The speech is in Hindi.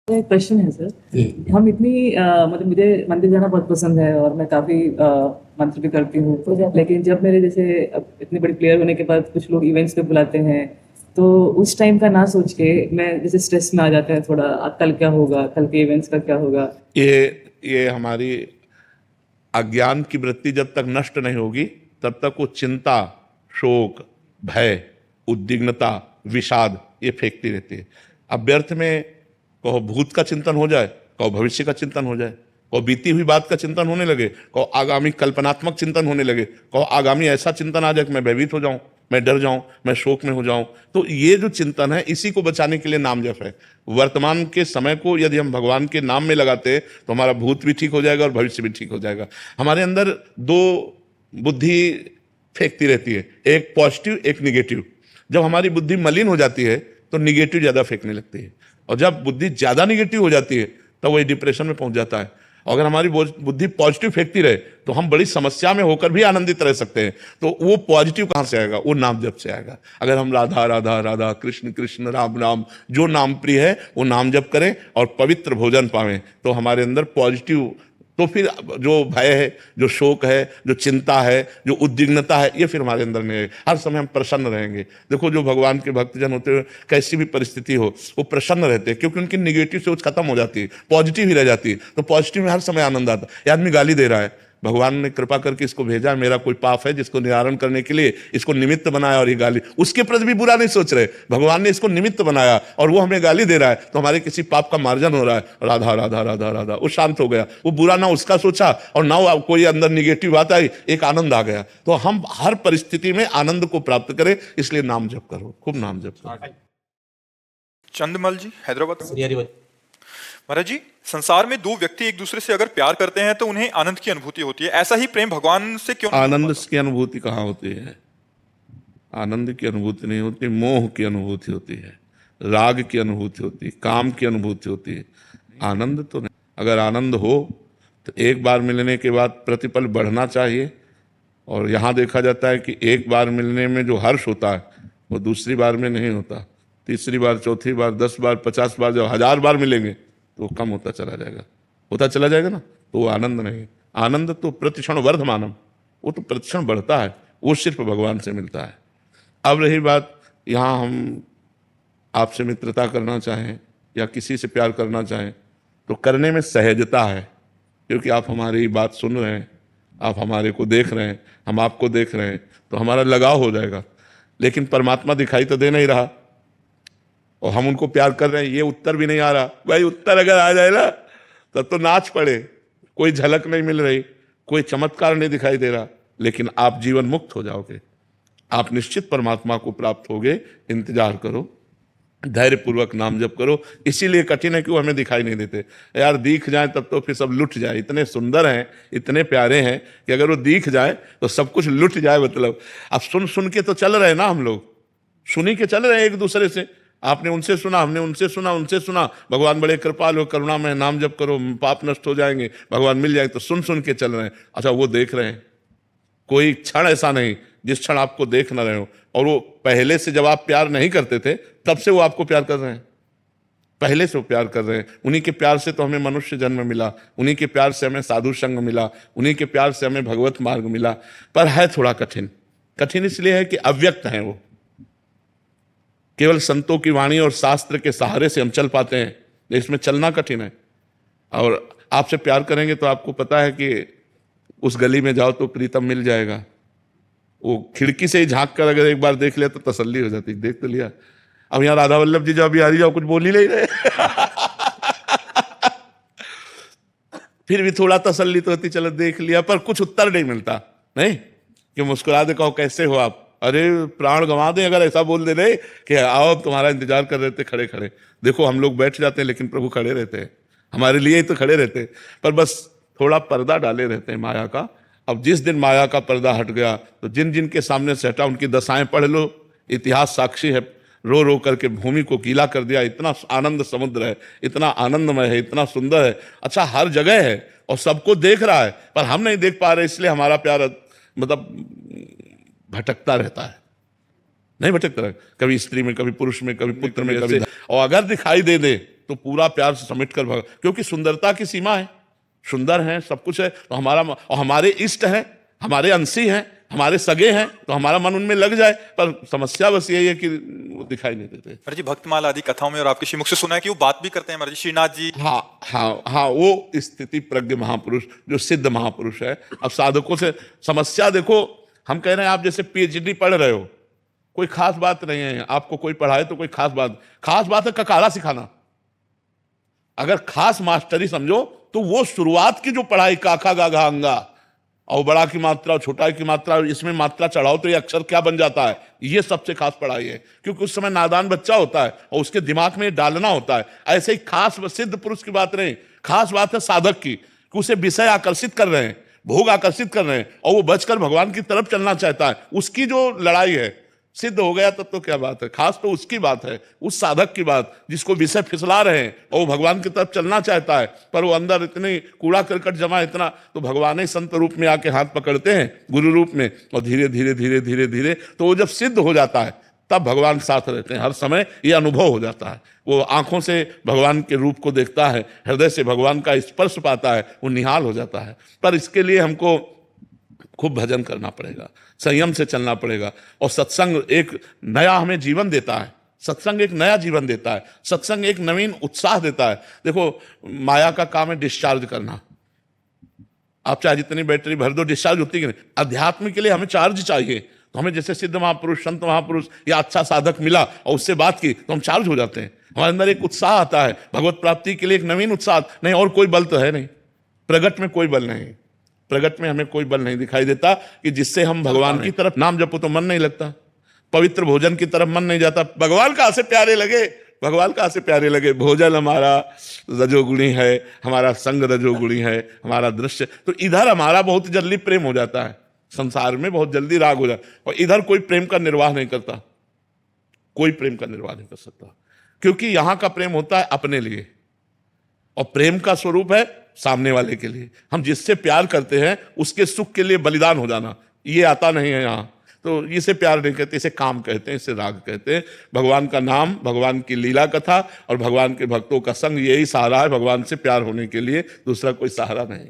तो एक प्रश्न है सर। हम इतनी मतलब मुझे मंदिर जाना बहुत पसंद है और मैं काफ़ी मंत्र भी करती हूँ, तो लेकिन जब मेरे जैसे अब इतनी बड़ी प्लेयर होने के बाद कुछ लोग इवेंट्स पे बुलाते हैं, तो उस टाइम का ना सोच के मैं जैसे स्ट्रेस में आ जाते हैं थोड़ा, कल क्या होगा, कल के इवेंट्स का क्या होगा। ये हमारी अज्ञान की वृत्ति जब तक नष्ट नहीं होगी तब तक वो चिंता, शोक, भय, उद्विग्नता, विषाद ये फेंकती रहती है। अब व्यर्थ में कहो भूत का चिंतन हो जाए, कहो भविष्य का चिंतन हो जाए, कहो बीती हुई बात का चिंतन होने लगे, कहो आगामी कल्पनात्मक चिंतन होने लगे, कहो आगामी ऐसा चिंतन आ जाए कि मैं भयभीत हो जाऊं, मैं डर जाऊं, मैं शोक में हो जाऊं। तो ये जो चिंतन है इसी को बचाने के लिए नाम जप है। वर्तमान के समय को यदि हम भगवान के नाम में लगाते तो हमारा भूत भी ठीक हो जाएगा और भविष्य भी ठीक हो जाएगा। हमारे अंदर दो बुद्धि फेंकती रहती है, एक पॉजिटिव एक निगेटिव। जब हमारी बुद्धि मलिन हो जाती है तो निगेटिव ज्यादा फेंकने लगती है, और जब बुद्धि ज्यादा निगेटिव हो जाती है तब वही डिप्रेशन में पहुंच जाता है। और अगर हमारी बुद्धि पॉजिटिव फेंकती रहे तो हम बड़ी समस्या में होकर भी आनंदित रह सकते हैं। तो वो पॉजिटिव कहां से आएगा? वो नाम जप से आएगा। अगर हम राधा राधा राधा, कृष्ण कृष्ण, राम राम, जो नाम प्रिय है वो नाम जप करें और पवित्र भोजन पावें तो हमारे अंदर पॉजिटिव, तो फिर जो भय है, जो शोक है, जो चिंता है, जो उद्विग्नता है, ये फिर हमारे अंदर नहीं है। हर समय हम प्रसन्न रहेंगे। देखो जो भगवान के भक्तजन होते हैं कैसी भी परिस्थिति हो वो प्रसन्न रहते हैं, क्योंकि उनकी निगेटिव सोच खत्म हो जाती है, पॉजिटिव ही रह जाती है। तो पॉजिटिव में हर समय आनंद आता है। ये आदमी गाली दे रहा है, भगवान ने कृपा करके इसको भेजा, मेरा कोई पाप है जिसको निवारण करने के लिए इसको निमित्त बनाया, और ये गाली, उसके प्रति भी बुरा नहीं सोच रहे, भगवान ने इसको निमित्त बनाया और वो हमें गाली दे रहा है, तो हमारे किसी पाप का मार्जन हो रहा है। राधा राधा राधा राधा, वो शांत हो गया, वो बुरा ना उसका सोचा और ना कोई अंदर निगेटिव बात आई, एक आनंद आ गया। तो हम हर परिस्थिति में आनंद को प्राप्त करें, इसलिए नाम जप करो, खूब नाम जप करो। चंदमल जी, हैदराबाद। महाराज जी, संसार में दो व्यक्ति एक दूसरे से अगर प्यार करते हैं तो उन्हें आनंद की अनुभूति होती है, ऐसा ही प्रेम भगवान से क्यों नहीं? आनंद की अनुभूति कहाँ होती है? आनंद की अनुभूति नहीं होती, मोह की अनुभूति होती है, राग की अनुभूति होती है, काम की अनुभूति होती है, आनंद तो नहीं। अगर आनंद हो तो एक बार मिलने के बाद प्रतिपल बढ़ना चाहिए। और यहाँ देखा जाता है कि एक बार मिलने में जो हर्ष होता है वो दूसरी बार में नहीं होता। तीसरी बार, चौथी बार, 10 बार, 50 बार, जब 1000 बार मिलेंगे तो कम होता चला जाएगा, होता चला जाएगा ना, तो वो आनंद नहीं। आनंद तो प्रतिक्षण वर्धमानम, वो तो प्रतिक्षण बढ़ता है, वो सिर्फ भगवान से मिलता है। अब रही बात, यहाँ हम आपसे मित्रता करना चाहें या किसी से प्यार करना चाहें तो करने में सहजता है, क्योंकि आप हमारी बात सुन रहे हैं, आप हमारे को देख रहे हैं, हम आपको देख रहे हैं, तो हमारा लगाव हो जाएगा। लेकिन परमात्मा दिखाई तो दे नहीं रहा और हम उनको प्यार कर रहे हैं, ये उत्तर भी नहीं आ रहा। भाई उत्तर अगर आ जाए ना तब तो नाच पड़े। कोई झलक नहीं मिल रही, कोई चमत्कार नहीं दिखाई दे रहा, लेकिन आप जीवन मुक्त हो जाओगे, आप निश्चित परमात्मा को प्राप्त होगे। इंतजार करो, धैर्य पूर्वक नाम जप करो। इसीलिए कठिन है कि वो हमें दिखाई नहीं देते। यार दिख जाए तब तो फिर सब लुट जाए, इतने सुंदर हैं, इतने प्यारे हैं कि अगर वो दिख जाए तो सब कुछ लुट जाए। मतलब अब सुन सुन के तो चल रहे हैं ना, हम लोग सुनी के चल रहे हैं एक दूसरे से। आपने उनसे सुना, हमने उनसे सुना, उनसे सुना, भगवान बड़े कृपालु करुणा में, नाम जप करो पाप नष्ट हो जाएंगे, भगवान मिल जाएंगे, तो सुन सुन के चल रहे हैं। अच्छा वो देख रहे हैं, कोई क्षण ऐसा नहीं जिस क्षण आपको देख न रहे हो। और वो पहले से जब आप प्यार नहीं करते थे तब से वो आपको प्यार कर रहे हैं, पहले से वो प्यार कर रहे हैं। उन्हीं के प्यार से तो हमें मनुष्य जन्म मिला, उन्हीं के प्यार से हमें साधु संग मिला, उन्हीं के प्यार से हमें भगवत मार्ग मिला। पर है थोड़ा कठिन। कठिन इसलिए है कि अव्यक्त है वो, केवल संतों की वाणी और शास्त्र के सहारे से हम चल पाते हैं, इसमें चलना कठिन है। और आपसे प्यार करेंगे तो आपको पता है कि उस गली में जाओ तो प्रीतम मिल जाएगा। वो खिड़की से ही झांक कर अगर एक बार देख लिया तो तसल्ली हो जाती, देख तो लिया। अब यहाँ राधा वल्लभ जी जो अभी आ रही जाओ कुछ बोल ही नहीं रहे फिर भी थोड़ा तसल्ली तो होती, चलो देख लिया, पर कुछ उत्तर नहीं मिलता। नहीं कि मुस्कुरा दे, कहो कैसे हो आप, अरे प्राण गंवा दे अगर ऐसा बोल दे रहे कि आओ तुम्हारा इंतजार कर रहे थे खड़े खड़े। देखो हम लोग बैठ जाते हैं लेकिन प्रभु खड़े रहते हैं, हमारे लिए ही तो खड़े रहते हैं, पर बस थोड़ा पर्दा डाले रहते हैं माया का। अब जिस दिन माया का पर्दा हट गया तो जिन जिन के सामने से हटा उनकी दशाएं पढ़ लो, इतिहास साक्षी है, रो रो करके भूमि को गीला कर दिया। इतना आनंद समुद्र है, इतना आनंदमय है, इतना सुंदर है। अच्छा हर जगह है और सबको देख रहा है, पर हम नहीं देख पा रहे, इसलिए हमारा प्यार मतलब भटकता रहता है, नहीं भटकता रहे, कभी स्त्री में, कभी पुरुष में, कभी पुत्र में, कभी। और अगर दिखाई दे दे तो पूरा प्यार समेट कर क्योंकि सुंदरता की सीमा है, सुंदर हैं, सब कुछ है, तो हमारे इष्ट हैं, हमारे अंशी हैं, हमारे सगे हैं, तो हमारा मन उनमें लग जाए। पर समस्या बस यही है कि वो दिखाई नहीं देते। महाराज जी भक्तमाला आदि कथाओं में और आपके श्रीमुख से सुना है कि वो बात भी करते हैं महाराज जी, श्रीनाथ जी। हाँ हाँ हाँ, वो स्थिति प्रज्ञ महापुरुष जो सिद्ध महापुरुष है। अब साधकों से समस्या देखो, हम कह रहे हैं आप जैसे PhD पढ़ रहे हो, कोई खास बात नहीं है, आपको कोई पढ़ाए तो कोई खास बात है ककारा सिखाना। अगर खास मास्टरी समझो तो वो शुरुआत की जो पढ़ाई काखा गाघा अंगा और बड़ा की मात्रा और छोटा की मात्रा, इसमें मात्रा चढ़ाओ तो ये अक्षर क्या बन जाता है, ये सबसे खास पढ़ाई है। क्योंकि उस समय नादान बच्चा होता है और उसके दिमाग में डालना होता है। ऐसे ही खास सिद्ध पुरुष की बात नहीं, खास बात है साधक की, कि उसे विषय आकर्षित कर रहे हैं, भोग आकर्षित कर रहे हैं और वो बचकर भगवान की तरफ चलना चाहता है। उसकी जो लड़ाई है, सिद्ध हो गया तब तो क्या बात है, खास तो उसकी बात है, उस साधक की बात जिसको विषय फिसला रहे हैं और वो भगवान की तरफ चलना चाहता है, पर वो अंदर इतनी कूड़ा करकट जमा इतना, तो भगवान ही संत रूप में आके हाथ पकड़ते हैं गुरु रूप में, और धीरे धीरे धीरे धीरे धीरे तो वो जब सिद्ध हो जाता है तब भगवान साथ रहते हैं। हर समय ये अनुभव हो जाता है, वो आंखों से भगवान के रूप को देखता है, हृदय से भगवान का स्पर्श पाता है, वो निहाल हो जाता है। पर इसके लिए हमको खूब भजन करना पड़ेगा, संयम से चलना पड़ेगा, और सत्संग एक नया हमें जीवन देता है। सत्संग एक नया जीवन देता है, सत्संग एक नवीन उत्साह देता है। देखो माया का काम है डिस्चार्ज करना, आप चाहे जितनी बैटरी भर दो डिस्चार्ज होती है नहीं। अध्यात्म के लिए हमें चार्ज चाहिए, तो हमें जैसे सिद्ध महापुरुष, संत महापुरुष या अच्छा साधक मिला और उससे बात की तो हम चार्ज हो जाते हैं, हमारे अंदर एक उत्साह आता है भगवत प्राप्ति के लिए, एक नवीन उत्साह। नहीं और कोई बल तो है नहीं, प्रगट में कोई बल नहीं, प्रगट में हमें कोई बल नहीं दिखाई देता कि जिससे हम भगवान की तरफ, नाम जपो तो मन नहीं लगता, पवित्र भोजन की तरफ मन नहीं जाता। भगवान कहाँ से प्यारे लगे, भगवान कहाँ से प्यारे लगे, भोजन हमारा रजोगुणी है, हमारा संग रजोगुणी है, हमारा दृश्य, तो इधर हमारा बहुत जल्दी प्रेम हो जाता है, संसार में बहुत जल्दी राग हो जाता है, और इधर कोई प्रेम का निर्वाह नहीं करता, कोई प्रेम का निर्वाह नहीं कर सकता, क्योंकि यहां का प्रेम होता है अपने लिए, और प्रेम का स्वरूप है सामने वाले के लिए। हम जिससे प्यार करते हैं उसके सुख के लिए बलिदान हो जाना, ये आता नहीं है यहाँ। तो इसे प्यार नहीं कहते, इसे काम कहते हैं, इसे राग कहते हैं। भगवान का नाम, भगवान की लीला कथा और भगवान के भक्तों का संग, यही सहारा है भगवान से प्यार होने के लिए, दूसरा कोई सहारा नहीं।